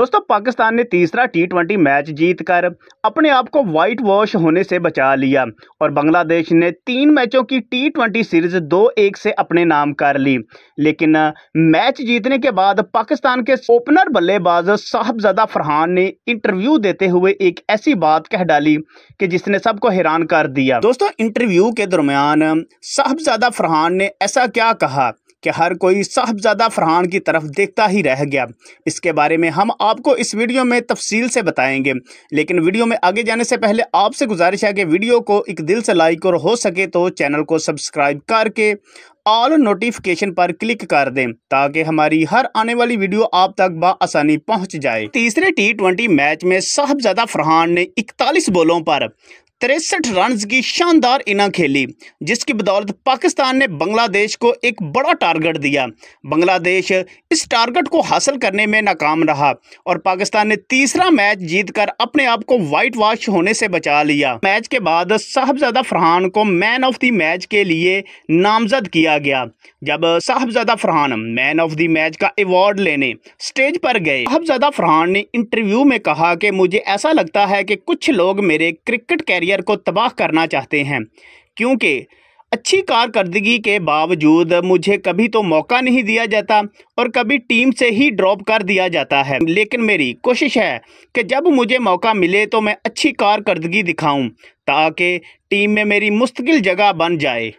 दोस्तों पाकिस्तान ने तीसरा टी20 मैच जीतकर अपने आप को व्हाइट वॉश होने से बचा लिया और बांग्लादेश ने 3 मैचों की टी20 सीरीज 2-1 से अपने नाम कर ली। लेकिन मैच जीतने के बाद पाकिस्तान के ओपनर बल्लेबाज साहबजादा फरहान ने इंटरव्यू देते हुए एक ऐसी बात कह डाली कि जिसने सबको हैरान कर दिया। दोस्तों इंटरव्यू के दरमियान साहबजादा फरहान ने ऐसा क्या कहा कि हर कोई साहबजादा फरहान की तरफ देखता ही रह गया। इसके बारे में हम आपको इस वीडियो में तफसील से बताएंगे, लेकिन वीडियो में आगे जाने से पहले आपसे गुजारिश है कि वीडियो को एक दिल से लाइक और हो सके तो चैनल को सब्सक्राइब करके ऑल नोटिफिकेशन पर क्लिक कर दें ताकि हमारी हर आने वाली वीडियो आप तक बआसानी पहुंच जाए। तीसरे टी20 मैच में साहबजादा फरहान ने 41 बॉलों पर 63 रन की शानदार इनिंग खेली, जिसकी बदौलत पाकिस्तान ने बांग्लादेश को एक बड़ा टारगेट दिया। बांग्लादेश इस टारगेट को हासिल करने में नाकाम रहा और पाकिस्तान ने तीसरा मैच जीतकर अपने आप को व्हाइट वॉश होने से बचा लिया। मैच के बाद साहबजादा फरहान को मैन ऑफ द मैच के लिए नामजद किया गया। जब Sahibzada Farhan man of the match का अवार्ड लेने स्टेज पर गए, साहबजादा फरहान ने इंटरव्यू में कहा कि मुझे ऐसा लगता है कि कुछ लोग मेरे क्रिकेट कैरियर को तबाह करना चाहते हैं, क्योंकि अच्छी कारकर्दगी के बावजूद मुझे कभी तो मौका नहीं दिया जाता और कभी टीम से ही ड्रॉप कर दिया जाता है। लेकिन मेरी कोशिश है कि जब मुझे मौका मिले तो मैं अच्छी कारकर्दगी दिखाऊं ताकि टीम में मेरी मुस्तकिल जगह बन जाए।